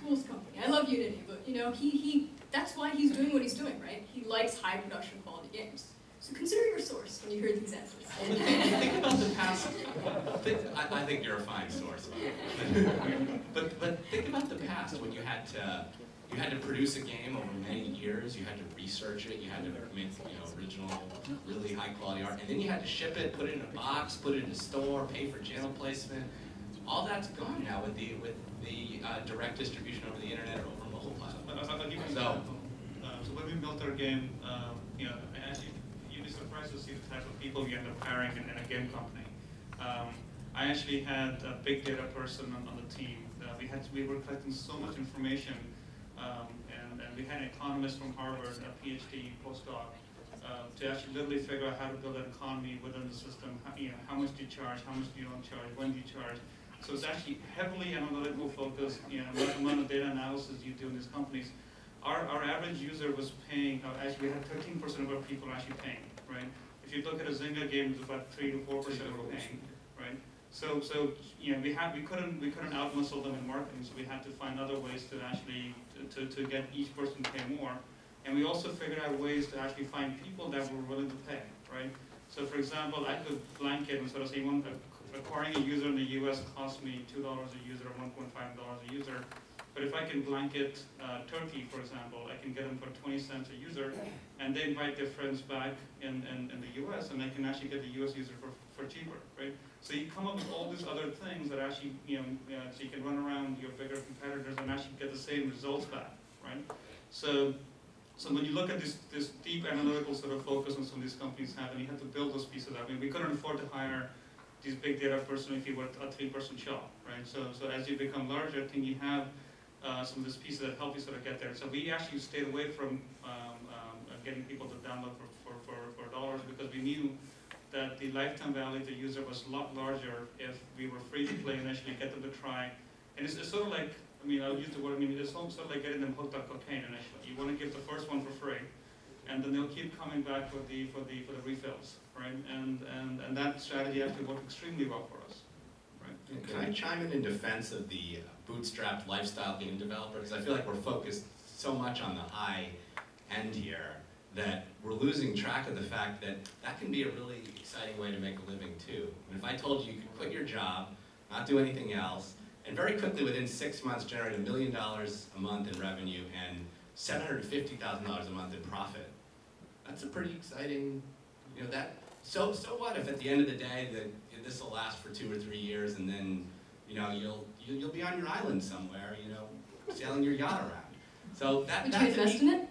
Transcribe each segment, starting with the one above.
coolest company. I love Unity, but that's why he's doing what he's doing, right? He likes high production quality games. So consider your source when you hear these answers. Think about the past. I think you're a fine source. but think about the past when you had to produce a game over many years. You had to research it. You had to make original, really high quality art, and then you had to ship it, put it in a box, put it in a store, pay for channel placement. All that's gone now with the direct distribution over the internet or over mobile platforms. I'll give you an example. So when we built our game, actually, you'd be surprised to see the type of people we end up hiring in a game company. I actually had a big data person on the team. We were collecting so much information, and we had an economist from Harvard, a PhD postdoc, to actually literally figure out how to build an economy within the system. How much do you charge? How much do you don't charge? When do you charge? So it's actually heavily analytical focused. What amount of data analysis you do in these companies. Our average user was paying. Actually, we had 13% of our people actually paying. Right. If you look at a Zynga game, it's about 3 to 4% were paying. Right. So we couldn't outmuscle them in marketing. So we had to find other ways to actually to get each person to pay more. And we also figured out ways to actually find people that were willing to pay. Right. So for example, I could blanket and sort of say acquiring a user in the US costs me $2 a user or $1.5 a user. But if I can blanket Turkey, for example, I can get them for 20 cents a user, and they invite their friends back in the US, and I can actually get the US user for cheaper, right? So you come up with all these other things that actually, so you can run around your bigger competitors and actually get the same results back, right? So when you look at this deep analytical sort of focus on some of these companies have, and you have to build those pieces up. I mean, we couldn't afford to hire these big data person if you were a 3-person shop, right? So as you become larger, I think you have some of these pieces that help you sort of get there. So we actually stayed away from getting people to download for dollars because we knew that the lifetime value of the user was a lot larger if we were free to play initially, get them to try. And it's sort of like, I'll use the word, it's sort of like getting them hooked on cocaine initially. You want to give the first one for free, and then they'll keep coming back for the refills, right? And that strategy actually worked extremely well for us, right? Can I chime in defense of the bootstrapped lifestyle game developer? Because I feel like we're focused so much on the high end here that we're losing track of the fact that that can be a really exciting way to make a living too. And if I told you you could quit your job, not do anything else, and very quickly within 6 months generate $1 million a month in revenue and $750,000 a month in profit, that's a pretty exciting, so what if at the end of the day that this will last for 2 or 3 years and then you'll be on your island somewhere, sailing your yacht around. So Would you invest in it?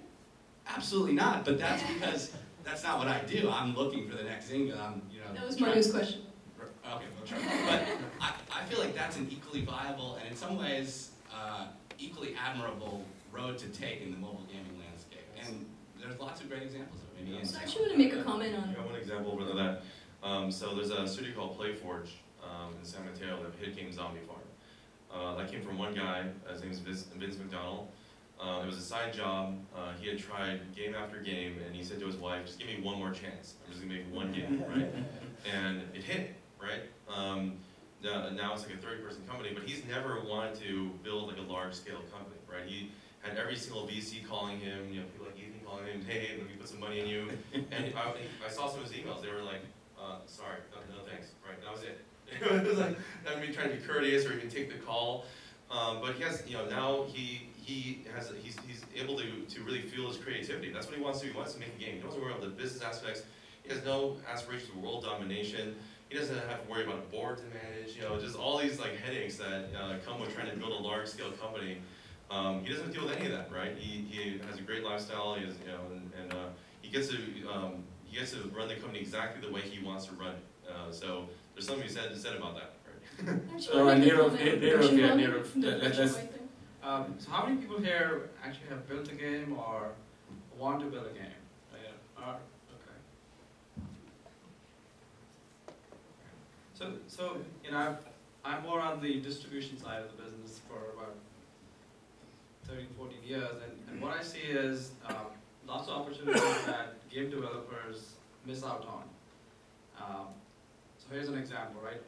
Absolutely not, but that's because that's not what I do. I'm looking for the next Zynga. That was Mario's question. Okay, we'll try. But I feel like that's an equally viable and in some ways equally admirable road to take in the mobile gaming landscape. And there's lots of great examples of it. So I actually want to make a comment on. I got one example over that. So there's a studio called PlayForge in San Mateo, the hit game Zombie Farm. That came from one guy. His name is Vince McDonald. It was a side job. He had tried game after game, and he said to his wife, "Just give me one more chance. I'm just gonna make one game, right?" And it hit, right? Now it's like a 30-person company, but he's never wanted to build like a large-scale company, right? He had every single VC calling him, people like Ethan calling him, "Hey, let me put some money in you." And I saw some of his emails. They were like, "Sorry, no thanks." Right? That was it. It was like, trying to be courteous or even take the call. But he has, now he's able to really feel his creativity. That's what he wants to do. He wants to make a game. He doesn't worry about the business aspects. He has no aspirations for world domination. He doesn't have to worry about a board to manage. Just all these like headaches that come with trying to build a large-scale company. He doesn't deal with any of that, right? He has a great lifestyle. He has, and he gets to run the company exactly the way he wants to run it. So there's something said about that, right? So how many people here actually have built a game or want to build a game? Okay. So I'm more on the distribution side of the business for about 13, 14 years, and what I see is lots of opportunities that game developers miss out on. So here's an example, right?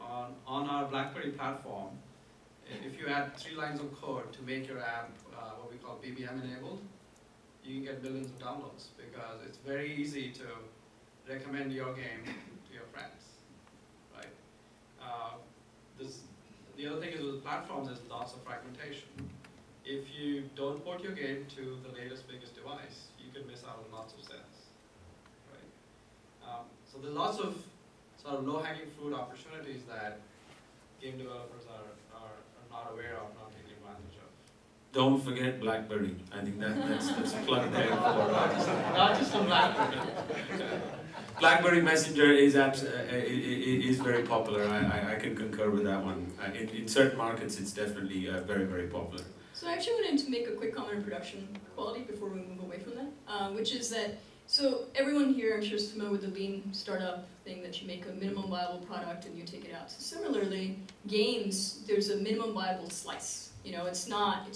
On our BlackBerry platform, If you add 3 lines of code to make your app what we call BBM enabled, you can get millions of downloads because it's very easy to recommend your game to your friends, right? The other thing is with platforms, there's lots of fragmentation. If you don't port your game to the latest, biggest device, you could miss out on lots of sales, right? So there's lots of sort of low-hanging fruit opportunities that game developers are not aware of, not taking advantage of. Don't forget BlackBerry. I think that's a plug there for Not just on BlackBerry. BlackBerry Messenger is very popular. I can concur with that one. In certain markets, it's definitely very, very popular. So I actually wanted to make a quick comment on production quality before we move away from that, which is that, so everyone here I'm sure is familiar with the lean startup thing that you make a minimum viable product and you take it out. So similarly, games, there's a minimum viable slice. You know, it's not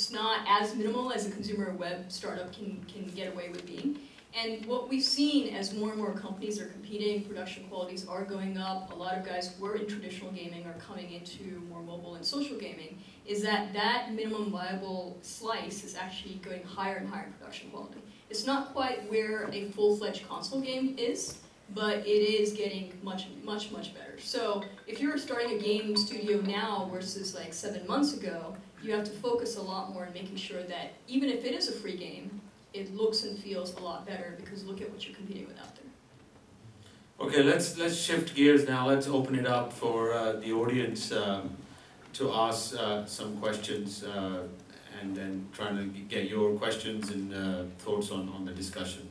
as minimal as a consumer web startup can get away with being. And what we've seen as more and more companies are competing, production qualities are going up, a lot of guys who were in traditional gaming are coming into more mobile and social gaming, is that minimum viable slice is actually going higher and higher in production quality. It's not quite where a full-fledged console game is, but it is getting much, much, much better. So if you're starting a game studio now versus like 7 months ago, you have to focus a lot more on making sure that even if it is a free game, it looks and feels a lot better because look at what you're competing with out there. Okay, let's shift gears now. Let's open it up for the audience to ask some questions and then trying to get your questions and thoughts on the discussion.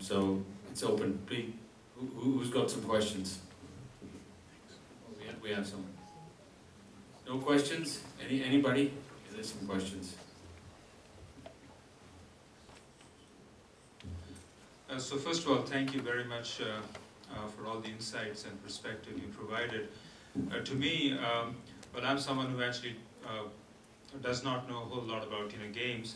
So it's open. Please, who's got some questions? We have some. No questions? Anybody? There's some questions. So first of all, thank you very much for all the insights and perspective you provided. To me, well, I'm someone who actually does not know a whole lot about games,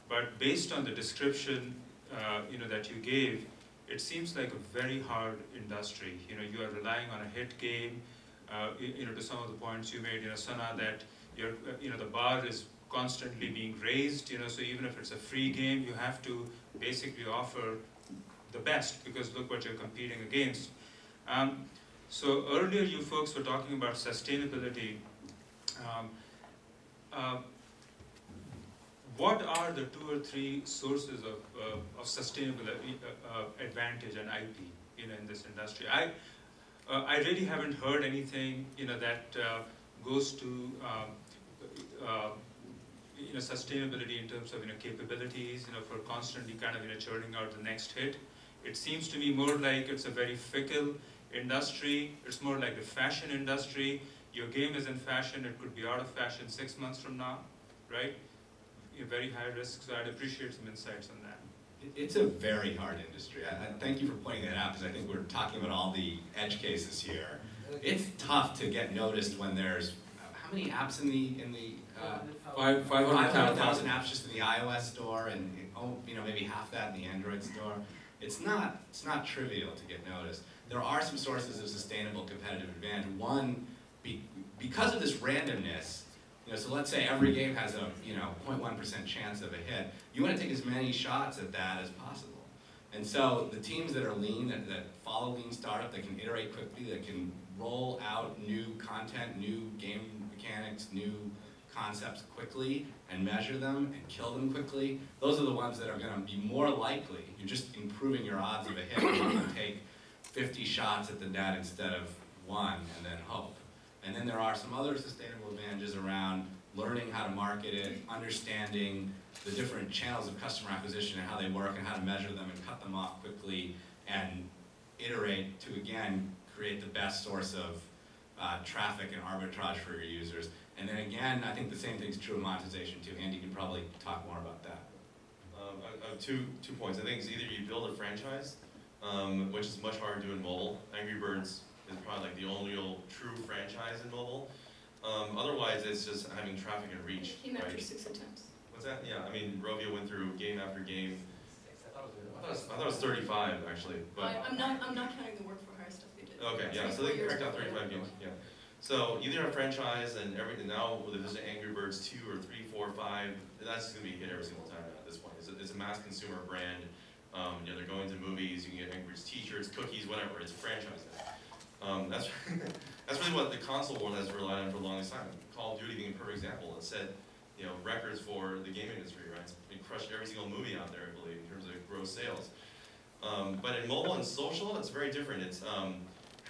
but based on the description that you gave, it seems like a very hard industry. You are relying on a hit game. To some of the points you made, Sana, that the bar is constantly being raised. So even if it's a free game, you have to basically offer the best, because look what you're competing against. So earlier you folks were talking about sustainability. What are the 2 or 3 sources of sustainable advantage and IP in this industry? I really haven't heard anything that goes to sustainability in terms of capabilities, for constantly kind of churning out the next hit. It seems to me more like it's a very fickle industry. It's more like the fashion industry. Your game is in fashion. It could be out of fashion 6 months from now, right? Very high risk. So I'd appreciate some insights on that. It's a very hard industry. I thank you for pointing that out, because I think we're talking about all the edge cases here. It's tough to get noticed when there's how many apps in the 500,000 apps just in the iOS store, and maybe half that in the Android store. It's not trivial to get noticed. There are some sources of sustainable competitive advantage. One, because of this randomness. So let's say every game has a 0.1% chance of a hit. You want to take as many shots at that as possible. And so the teams that are lean, that follow lean startup, that can iterate quickly, that can roll out new content, new game mechanics, new concepts quickly and measure them and kill them quickly, those are the ones that are going to be more likely. You're just improving your odds of a hit. You can take 50 shots at the net instead of 1 and then hope. And then there are some other sustainable advantages around learning how to market it, understanding the different channels of customer acquisition and how they work and how to measure them and cut them off quickly and iterate to, again, create the best source of traffic and arbitrage for your users. And then again, I think the same thing's true of monetization too. Andy can probably talk more about that. I have two points. I think it's either you build a franchise, which is much harder to do in mobile. Angry Birds is probably like the only real true franchise in mobile. Otherwise, it's just having traffic and reach. It came after 6 attempts. What's that? Yeah, I mean, Rovio went through game after game. I thought it was 35 actually. But I'm not counting the work for hire stuff they did. Okay, yeah, so they cracked out 35 games. Yeah. So either a franchise and everything now, whether there's an Angry Birds 2 or 3, 4, 5, that's going to be hit every single time at this point. It's a mass consumer brand. You know, they're going to movies, you can get Angry Birds t-shirts, cookies, whatever. It's a franchise now. That's that's really what the console world has relied on for the longest time. Call of Duty being a perfect example. It set, you know, records for the game industry, right? It crushed every single movie out there, I believe, in terms of gross sales. But in mobile and social, it's very different. It's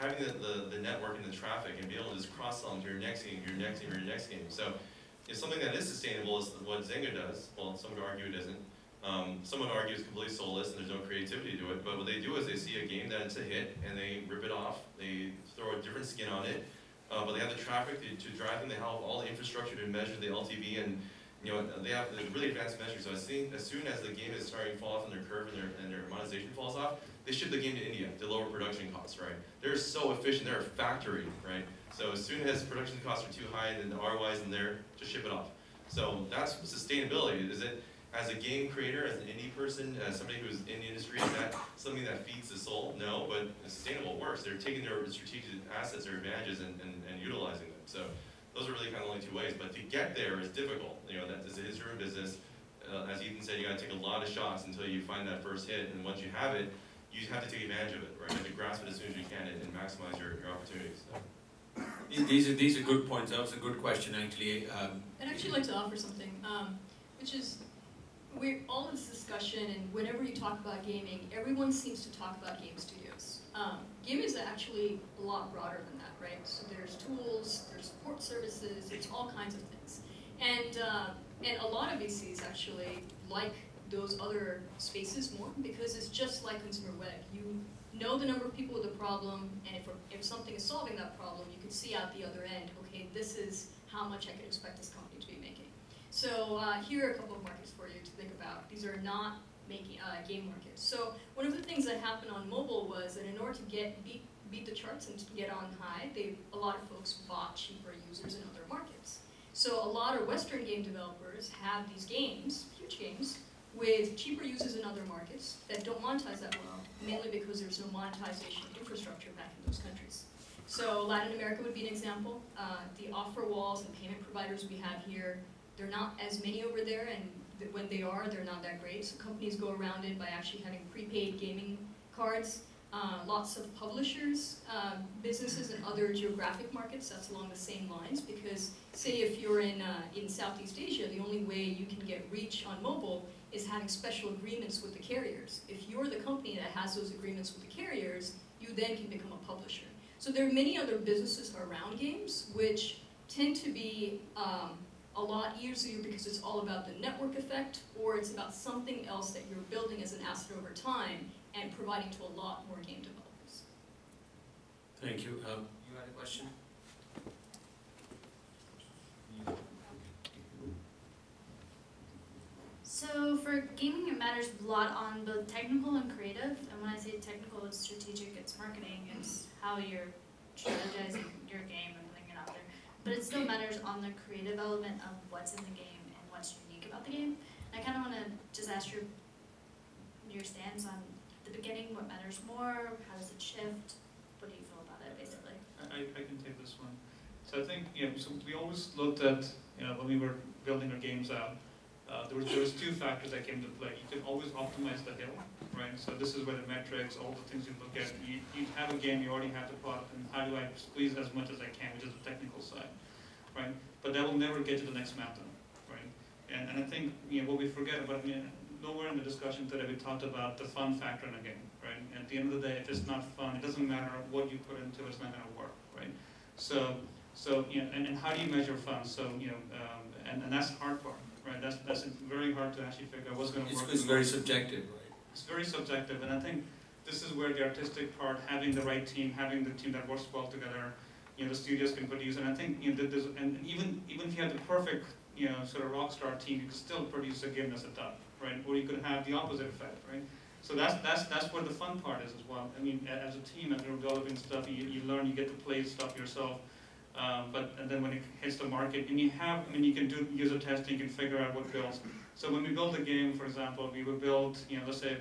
having the network and the traffic and being able to just cross-sell into your next game, your next game, your next game. So it's something that is sustainable is what Zynga does. Well, some would argue it isn't. Some would argue it's completely soulless and there's no creativity to it. But what they do is they see a game that's a hit and they rip it off. They throw a different skin on it. But they have the traffic to drive them. They have all the infrastructure to measure the LTV and you know, they have really advanced measures. So as soon as the game is starting to fall off in their curve and their monetization falls off, they ship the game to India to lower production costs, right? They're so efficient, they're a factory, right? So as soon as production costs are too high and the ROI isn't there, just ship it off. So that's sustainability. Is it, as a game creator, as an indie person, as somebody who's in the industry, is that something that feeds the soul? No, but it's sustainable works. They're taking their strategic assets, their advantages, and utilizing them. So those are really kind of the only two ways. But to get there is difficult. You know, that is your own business. As Ethan said, you got to take a lot of shots until you find that first hit. And once you have it, you have to take advantage of it, right? You have to grasp it as soon as you can and maximize your opportunities. So. These are good points. That was a good question, actually. I'd actually like to offer something, which is all this discussion, and whenever you talk about gaming, everyone seems to talk about game studios. Gaming is actually a lot broader than that, right? So there's tools, there's support services, there's all kinds of things. And a lot of VCs actually like those other spaces more because it's just like consumer web. You know the number of people with a problem, and if something is solving that problem, you can see out the other end, okay, this is how much I could expect this company to be making. So here are a couple of markets for you to think about. These are not making game markets. So one of the things that happened on mobile was that in order to beat the charts and to get on high, a lot of folks bought cheaper users in other markets. So a lot of Western game developers have these games, huge games, with cheaper users in other markets that don't monetize that well, mainly because there's no monetization infrastructure back in those countries. So Latin America would be an example. The offer walls and payment providers we have here, they're not as many over there, and when they are, they're not that great. So companies go around it by actually having prepaid gaming cards. Lots of publishers, businesses in other geographic markets, that's along the same lines, because say if you're in Southeast Asia, the only way you can get reach on mobile is having special agreements with the carriers. If you're the company that has those agreements with the carriers, you then can become a publisher. So there are many other businesses around games which tend to be a lot easier because it's all about the network effect, or it's about something else that you're building as an asset over time and providing to a lot more game developers. Thank you. You had a question? So for gaming, it matters a lot on both technical and creative. And when I say technical, it's strategic, it's marketing, it's how you're strategizing your game and putting it out there. But it still matters on the creative element of what's in the game and what's unique about the game. And I kind of want to just ask your stance on the beginning, what matters more, how does it shift, what do you feel about it, basically? I can take this one. So I think, so we always looked at, when we were building our games out, there was two factors that came into play. You can always optimize the hill, right? So this is where the metrics, all the things you look at, you have a game, you already have the product, and how do I squeeze as much as I can, which is the technical side, right? But that will never get to the next mountain, right? And I think, what we forget about, nowhere in the discussion today we talked about the fun factor in a game, right? And at the end of the day, if it's not fun, it doesn't matter what you put into it, it's not going to work, right? So and how do you measure fun? So, and that's the hard part, right? That's very hard to actually figure out what's going to work. It's very subjective, right? It's very subjective, and I think this is where the artistic part, having the right team, having the team that works well together, the studios can produce, and I think, and even if you have the perfect, sort of rock star team, you can still produce a game that's a dud, right? Or you could have the opposite effect, right? So that's where the fun part is as well. I mean, as a team, as you're developing stuff, you learn, you get to play stuff yourself. And then when it hits the market, and you can do user testing, you can figure out what builds. So when we build a game, for example, we would build, let's say,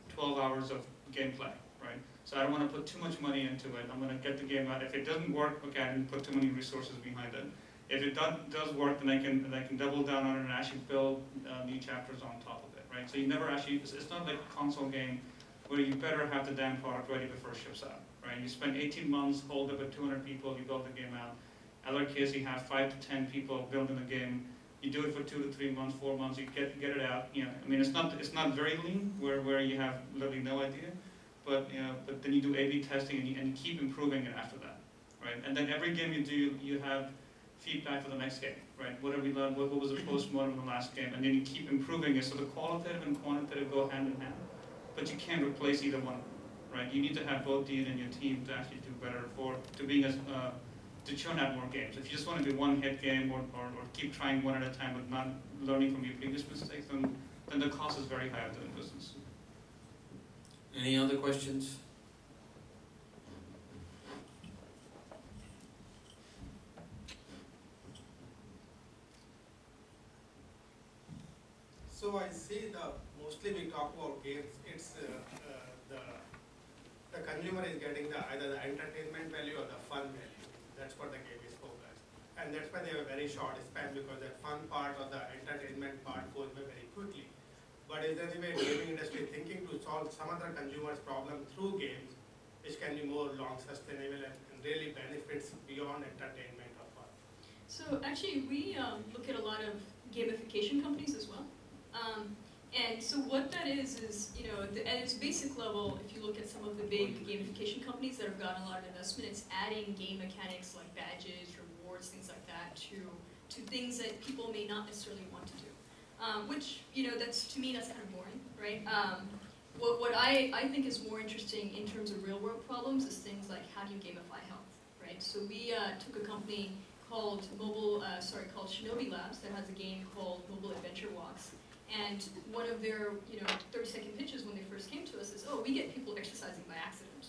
12 hours of gameplay, right? So I don't want to put too much money into it. I'm going to get the game out. If it doesn't work, okay, I didn't put too many resources behind it. If it does work, then I can double down on it and actually build new chapters on top of it, right? So you never actually, it's not like a console game where you better have the damn product ready before it ships out, right? You spend 18 months, hold up at 200 people, you build the game out. Other case, you have 5 to 10 people building the game. You do it for 2 to 3 months, 4 months, you get it out. You know, I mean, it's not very lean where you have literally no idea, but but then you do A/B testing and you keep improving it after that, right? And then every game you do, you have feedback for the next game, right? What have we learned? What was the post-mortem in the last game? And then you keep improving it. So the qualitative and quantitative go hand in hand, but you can't replace either one of them, right? You need to have both Dean and your team to actually do better to churn out more games. If you just want to do one hit game or keep trying one at a time but not learning from your previous mistakes, then the cost is very high of doing business. Any other questions? So I see mostly we talk about games, it's the consumer is getting either the entertainment value or the fun value. That's what the game is focused. And that's why they have a very short span, because that fun part or the entertainment part goes by very quickly. But is there any way gaming industry thinking to solve some other consumer's problem through games, which can be more long sustainable and really benefits beyond entertainment or fun? So actually, we look at a lot of gamification companies as well. And so what that is, at its basic level, if you look at some of the big gamification companies that have gotten a lot of investment, it's adding game mechanics like badges, rewards, things like that to things that people may not necessarily want to do. Which, that's, to me, that's kind of boring, right? What I think is more interesting in terms of real world problems is things like how do you gamify health, right? So we took a company called called Shinobi Labs that has a game called Mobile Adventure Walks. And one of their 30-second pitches when they first came to us is, oh, we get people exercising by accident.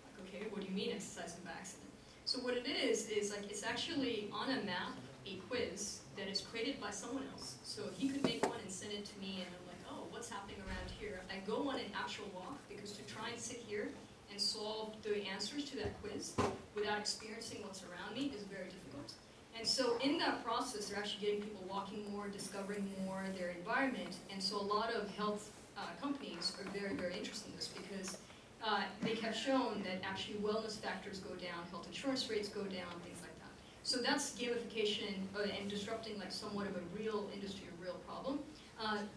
Like, okay, what do you mean exercising by accident? So what it is like it's actually on a map, a quiz that is created by someone else. So if you could make one and send it to me and I'm like, oh, what's happening around here? I go on an actual walk because to try and sit here and solve the answers to that quiz without experiencing what's around me is very difficult. And so in that process, they're actually getting people walking more, discovering more their environment. And so a lot of health companies are very, very interested in this because they have shown that actually wellness factors go down, health insurance rates go down, things like that. So that's gamification and disrupting like somewhat of a real industry, a real problem.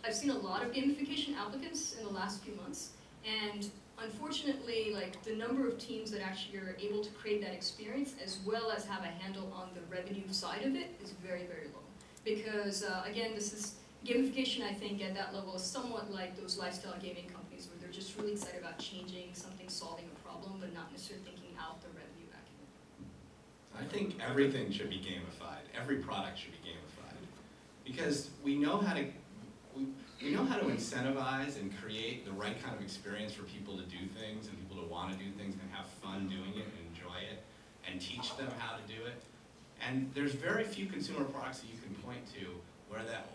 I've seen a lot of gamification applicants in the last few months. And unfortunately, like the number of teams that actually are able to create that experience as well as have a handle on the revenue side of it is very, very low. Because again, this is gamification, I think, at that level is somewhat like those lifestyle gaming companies where they're just really excited about changing something, solving a problem, but not necessarily thinking out the revenue acumen. I think everything should be gamified. Every product should be gamified. Because we know how to incentivize and create the right kind of experience for people to do things and people to want to do things and have fun doing it and enjoy it and teach them how to do it. And there's very few consumer products that you can point to where that,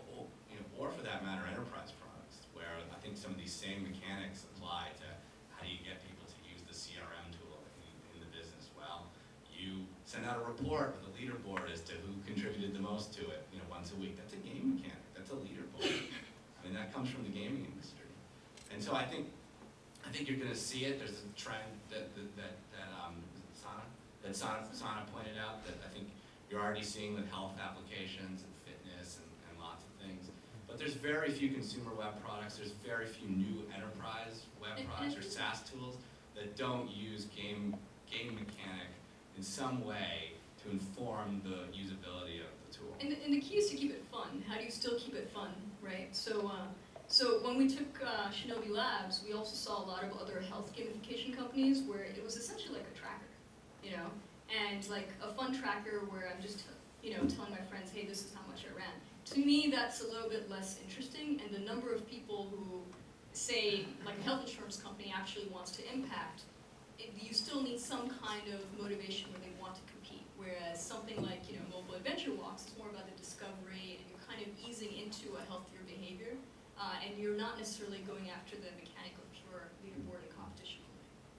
or for that matter, enterprise products, where I think some of these same mechanics apply to how do you get people to use the CRM tool in the business. Well, you send out a report with a leaderboard as to who contributed the most to it, once a week. That's a game mechanic. That's a leaderboard. I mean, that comes from the gaming industry. And so I think you're going to see it. There's a trend that Sana pointed out that I think you're already seeing with health applications and fitness and lots of things. But there's very few consumer web products. There's very few new enterprise web products or SaaS tools that don't use game mechanic in some way to inform the usability of the tool. And the key is to keep it fun. How do you still keep it fun, right? So when we took Shinobi Labs, we also saw a lot of other health gamification companies where it was essentially like a tracker, and like a fun tracker where I'm just, telling my friends, hey, this is how much I ran. To me, that's a little bit less interesting, and the number of people who say, like a health insurance company actually wants to impact, you still need some kind of motivation where they want to compete. Whereas something like, Mobile Adventure Walks is more about the discovery, and you're kind of easing into a healthier behavior, and you're not necessarily going after the mechanic of pure leaderboard and competition.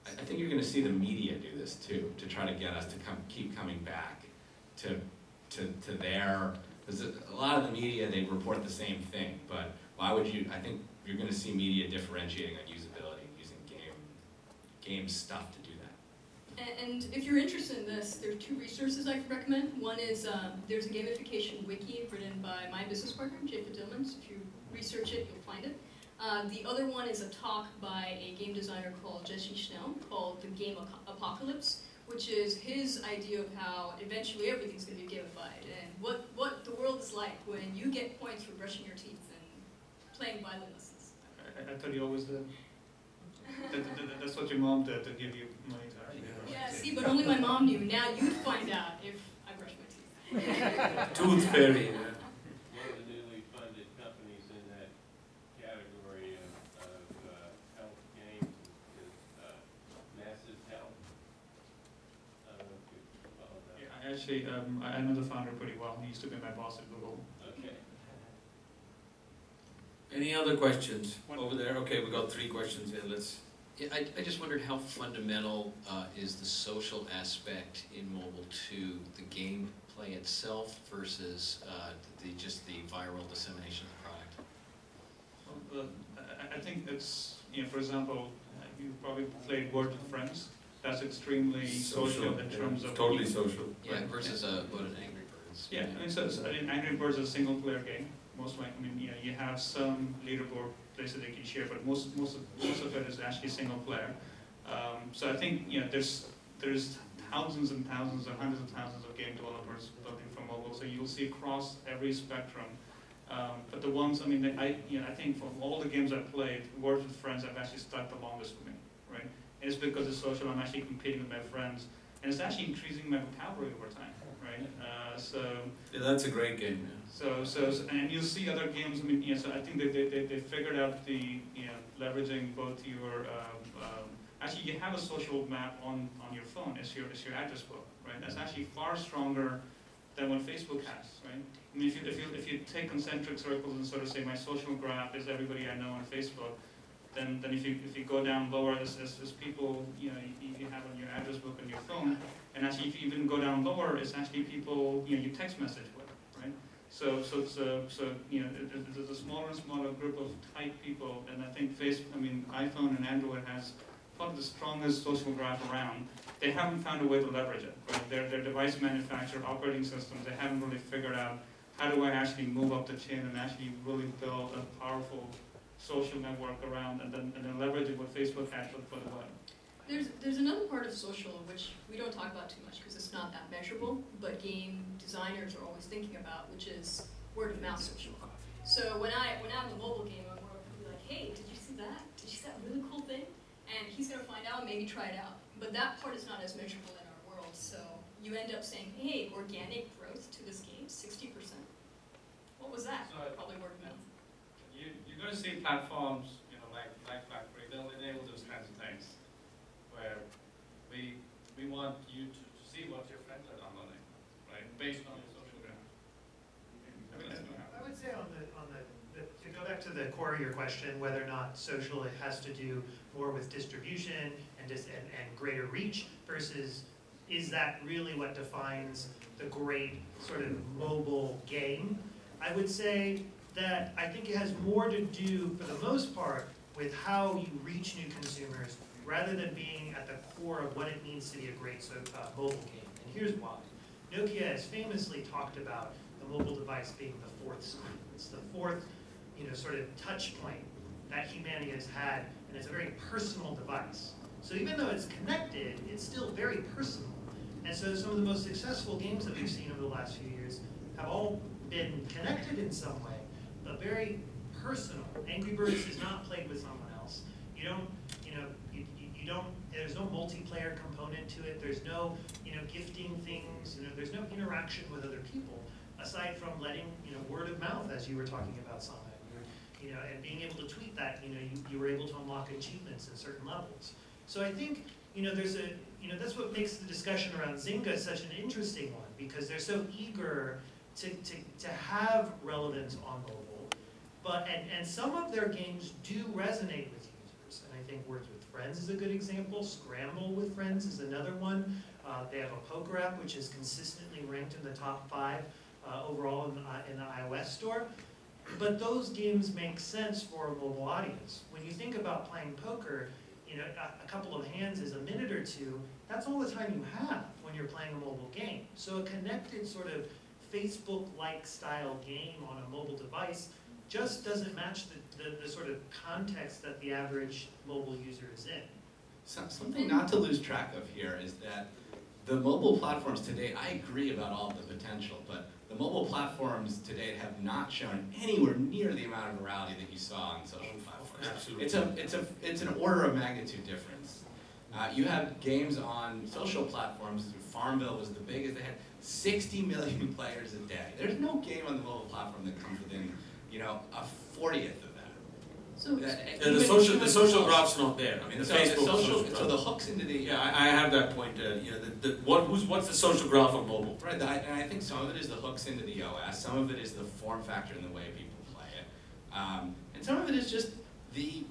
I I think you're going to see the media do this too, to try to get us to keep coming back to their, because a lot of the media, they report the same thing, but why would you, I think you're going to see media differentiating on usability, using game stuff to do that. And if you're interested in this, there are 2 resources I could recommend. One is there's a gamification wiki written by my business partner, Jay Fidelman. So if you research it, you'll find it. The other one is a talk by a game designer called Jesse Schnell called The Game Apocalypse, which is his idea of how eventually everything's going to be gamified and what the world is like when you get points for brushing your teeth and playing violin lessons. I thought you always did. That's what your mom did to give you money to actually. Yeah, see, but only my mom knew. Now you find out if I brush my teeth. Tooth fairy. One of the newly funded companies in that category of health games is Massive Health. I don't know if you follow that. Yeah, I actually, I know the founder pretty well. He used to be my boss at Google. Okay. Any other questions over there? Okay, we got 3 questions here. Let's. Yeah, I just wondered how fundamental is the social aspect in mobile to the gameplay itself versus just the viral dissemination of the product? Well, I think it's, for example, you probably played Word with Friends. That's extremely social in terms of... Totally social. Yeah, versus what an Angry Birds. Yeah, I mean, so Angry Birds is a single-player game. Most likely, I mean, you have some leaderboard places they can share, but most of it is actually single player. So I think there's thousands and thousands or hundreds of thousands of game developers building for mobile. So you'll see across every spectrum. But the ones, I mean, I think from all the games I've played, Words with Friends have actually stuck the longest for me, right? And it's because it's social. I'm actually competing with my friends, and it's actually increasing my vocabulary over time, right? Yeah, that's a great game. Yeah. And you'll see other games. I mean, so I think they figured out the leveraging both your actually you have a social map on your phone. It's your address book, right? That's actually far stronger than what Facebook has, right? I mean, if you take concentric circles and sort of say my social graph is everybody I know on Facebook, then if you go down lower, as people you have on your address book on your phone, and actually if you even go down lower, it's actually people you text message with, right? So there's a smaller and smaller group of tight people, and I think iPhone and Android has probably the strongest social graph around. They haven't found a way to leverage it, right? Their device manufacturer, operating systems, they haven't really figured out how do I actually move up the chain and actually really build a powerful social network around, and then leveraging what Facebook had for the web. There's another part of social which we don't talk about too much because it's not that measurable, but game designers are always thinking about, which is word of mouth social. So when I have a mobile game, I'm more likely to be like, hey, did you see that? Did you see that really cool thing? And he's gonna find out, maybe try it out. But that part is not as measurable in our world. So you end up saying, hey, organic growth to this game, 60%. What was that? So, probably word of mouth. You're going to see platforms, like BlackBerry, they'll enable those kinds of things, where we want you to see what your friends are downloading, right, based on your social graph. I would say to go back to the core of your question, whether or not social it has to do more with distribution and greater reach versus is that really what defines the great sort of mobile game? I would say that I think it has more to do, for the most part, with how you reach new consumers rather than being at the core of what it means to be a great mobile game. And here's why. Nokia has famously talked about the mobile device being the fourth screen. It's the fourth, sort of touch point that humanity has had, and it's a very personal device. So even though it's connected, it's still very personal. And so some of the most successful games that we've seen over the last few years have all been connected in some way, but very personal. Angry Birds is not played with someone else. You don't, there's no multiplayer component to it. There's no, gifting things. There's no interaction with other people aside from letting, word of mouth, as you were talking about, Sana. And being able to tweet that, you were able to unlock achievements at certain levels. So I think, that's what makes the discussion around Zynga such an interesting one, because they're so eager to have relevance on mobile, and some of their games do resonate with users. stores. And I think Words with Friends is a good example. Scramble with Friends is another one. They have a poker app which is consistently ranked in the top 5 overall in the iOS store. But those games make sense for a mobile audience. When you think about playing poker, you know, a couple of hands is a minute or two. That's all the time you have when you're playing a mobile game. So a connected sort of Facebook-like style game on a mobile device just doesn't match the sort of context that the average mobile user is in. Something not to lose track of here is that the mobile platforms today, I agree about all the potential, but the mobile platforms today have not shown anywhere near the amount of virality that you saw on social platforms. Absolutely. It's an order of magnitude difference. You have games on social platforms. Farmville was the biggest. They had 60 million players a day. There's no game on the mobile platform that comes within, you know, a 40th of that. So, The social graph's not there. I mean, the Facebook social graph. So the hooks into the Yeah, I have that point. You know, what's the social graph on mobile? right, and I think some of it is the hooks into the OS. Some of it is the form factor and the way people play it, and some of it is just the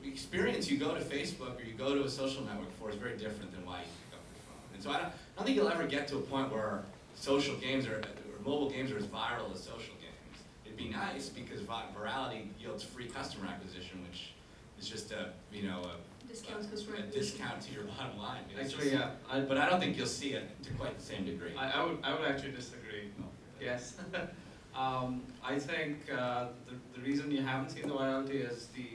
experience you go to Facebook or you go to a social network for is very different than why you pick up your phone. And so I don't think you'll ever get to a point where social games or mobile games are as viral as social games. It'd be nice because virality yields free customer acquisition, which is just a discount to your bottom line. Actually, yeah. But I don't think you'll see it to quite the same degree. I would actually disagree. Yes. I think the reason you haven't seen the virality is the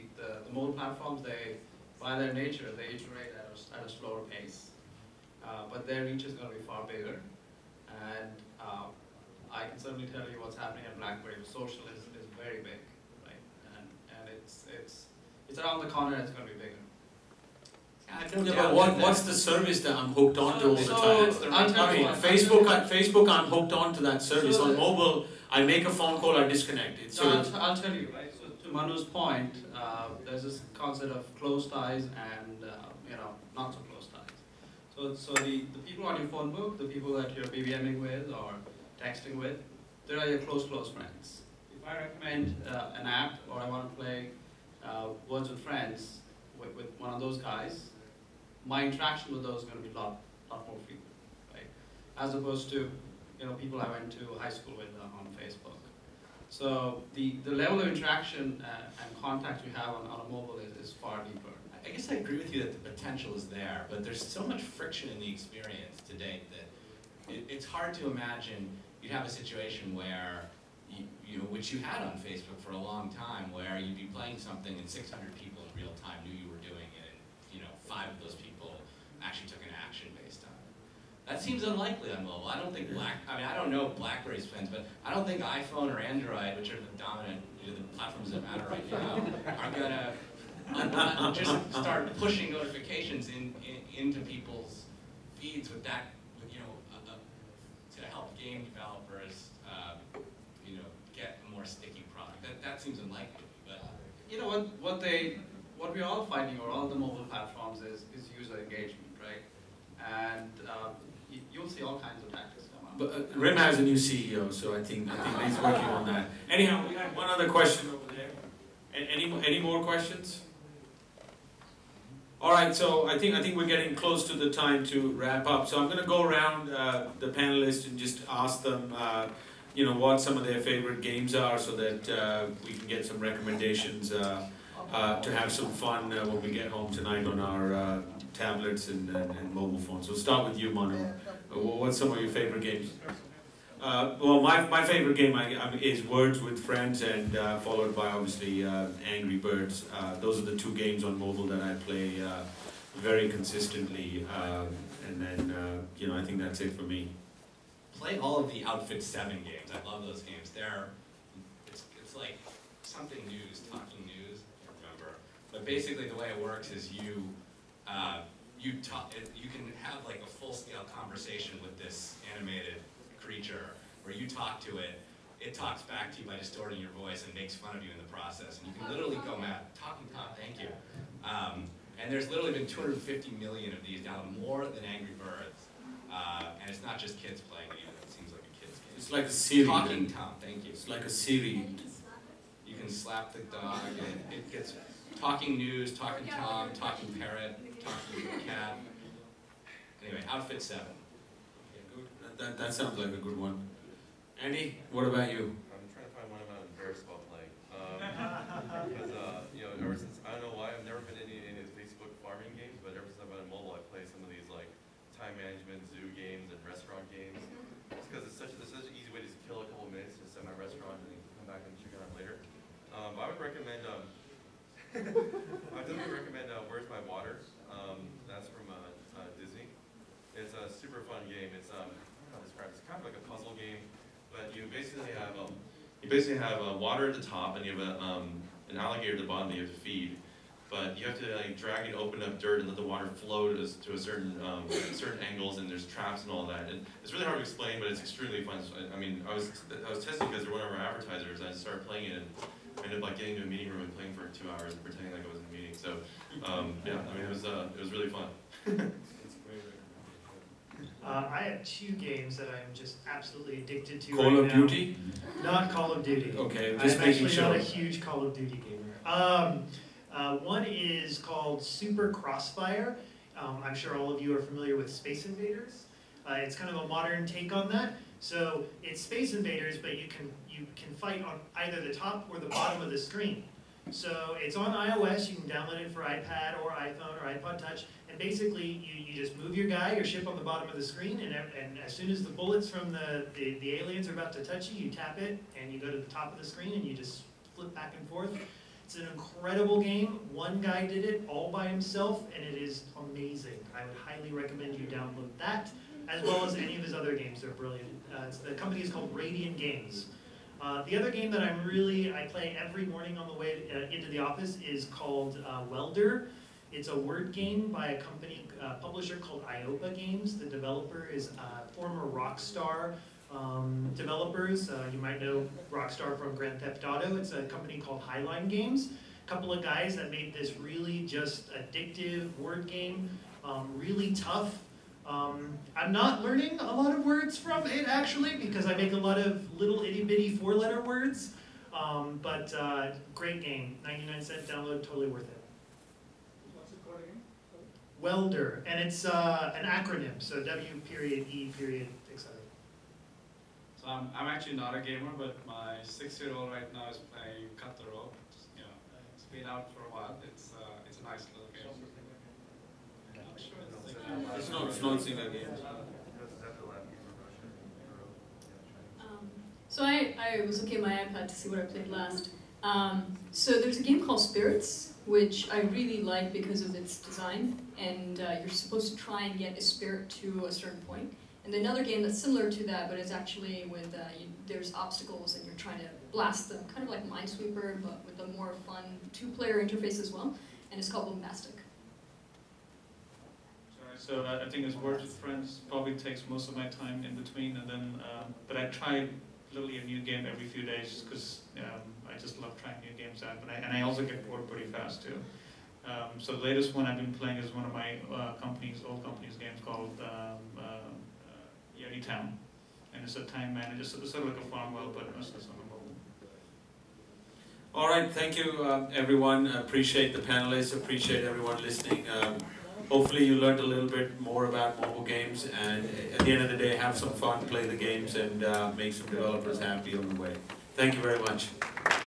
mobile platforms, they, by their nature, they iterate at a slower pace. But their reach is going to be far bigger. And I can certainly tell you what's happening at BlackBerry. Social is very big, right? And it's around the corner, it's going to be bigger. Yeah, but what's the service that I'm hooked onto all the time? I mean, Facebook, I'm hooked onto that service. On mobile, I make a phone call, I disconnect. It's sort of, I'll tell you, right? So to Manu's point, there's this concept of close ties and not so close ties. So the people on your phone book, the people that you're BBMing with or texting with, they are your close friends. If I recommend an app or I want to play Words with Friends with one of those guys, my interaction with those is going to be a lot more frequent, right? As opposed to people I went to high school with on Facebook. So the level of interaction and contact you have on a mobile is far deeper. I guess I agree with you that the potential is there, but there's so much friction in the experience to date that it's hard to imagine you'd have a situation where, which you had on Facebook for a long time, where you'd be playing something and 600 people in real time knew you were doing it, and 5 of those people actually took an action based on it. That seems unlikely on mobile. I don't think I don't know BlackBerry's plans, but I don't think iPhone or Android, which are the dominant, the platforms that matter right now, are gonna just start pushing notifications into people's feeds with that, to help game developers, get a more sticky product. That seems unlikely, but what we're all finding, or all the mobile platforms, is user engagement, right? And you'll see all kinds of tactics come up. but RIM has a new CEO, so I think he's working on that. Anyhow, we had one other question over there. Any more questions? All right, so I think we're getting close to the time to wrap up. So I'm going to go around the panelists and just ask them, what some of their favorite games are, so that we can get some recommendations to have some fun when we get home tonight on our tablets and mobile phones. So we'll start with you, Manu. What's some of your favorite games? Well, my favorite game is Words with Friends, and followed by obviously Angry Birds. Those are the 2 games on mobile that I play very consistently, and then I think that's it for me. play all of the Outfit 7 games. I love those games. It's like something news, talking news, I can't remember. But basically the way it works is you can have like a full-scale conversation with this animated creature where you talk to it, it talks back to you by distorting your voice and makes fun of you in the process. And you can literally go mad. Talking Tom, thank you. And there's literally been 250 million of these now, more than Angry Birds. And it's not just kids playing it, even though it seems like a kid's game. It's like a Siri. Talking Tom, thank you. It's like a Siri. You can slap the dog, and it gets Talking News, Talking Tom, Talking Parrot, Talking Cat. Anyway, Outfit 7. That sounds like a good one. Andy, what about you? I'm trying to find one I'm not embarrassed about playing. Because, ever since, I don't know why, I've never been in any of these Facebook farming games, but ever since I've been on mobile, I play some of these like time management, zoo games, and restaurant games. Just because it's such an easy way to just kill a couple minutes, just at my restaurant, and then come back and check it out later. I would recommend, I definitely recommend Where's My Water? That's from Disney. It's a super fun game. It's how to describe it. It's kind of like a puzzle game, but you basically have water at the top, and you have an alligator at the bottom that you have to feed. But you have to like drag and open up dirt and let the water flow to a certain angles, and there's traps and all that. And it's really hard to explain, but it's extremely fun. I mean, I was testing because they're one of our advertisers, and I started playing it, and I ended up like getting to a meeting room and playing for 2 hours and pretending like I was in a meeting. So yeah, I mean it was really fun. I have 2 games that I'm just absolutely addicted to Call right of now. Duty? Not Call of Duty. Okay, just I'm making actually sure. not a huge Call of Duty gamer. One is called Super Crossfire. I'm sure all of you are familiar with Space Invaders. It's kind of a modern take on that. So it's Space Invaders, but you can fight on either the top or the bottom of the screen. So it's on iOS. You can download it for iPad or iPhone or iPod Touch. And basically, you just move your guy, your ship on the bottom of the screen, and as soon as the bullets from the aliens are about to touch you, you tap it, and you go to the top of the screen, and you just flip back and forth. It's an incredible game. One guy did it all by himself, and it is amazing. I would highly recommend you download that, as well as any of his other games. They're brilliant. The company is called Radiant Games. The other game that I play every morning on the way into the office is called Welder. It's a word game by a company, publisher called Iopa Games. The developer is former Rockstar developers. You might know Rockstar from Grand Theft Auto. It's a company called Highline Games. A couple of guys that made this really just addictive word game, really tough. I'm not learning a lot of words from it actually, because I make a lot of little itty bitty 4-letter words. But great game, 99-cent download, totally worth it. What's it called again? Welder, and it's an acronym, so W.E. etc. So I'm actually not a gamer, but my 6-year-old right now is playing Cut the Rope. It's been out for a while. It's a nice little game. I'm sure It's not single game. So I was looking at my iPad to see what I played last. So there's a game called Spirits, which I really like because of its design, and you're supposed to try and get a spirit to a certain point. And another game that's similar to that, but it's actually with, there's obstacles and you're trying to blast them, kind of like Minesweeper, but with a more fun 2-player interface as well, and it's called Bombastic. So I think as Words with Friends probably takes most of my time in between, and then, but I try literally a new game every few days, because I just love trying new games out, and I also get bored pretty fast too. So the latest one I've been playing is one of my old company's games called Yeti Town, and it's a time manager, so it's sort of like a Farmville, but it's just on the mobile. All right, thank you everyone. Appreciate the panelists, appreciate everyone listening. Hopefully you learned a little bit more about mobile games, and at the end of the day, have some fun, play the games, and make some developers happy on the way. Thank you very much.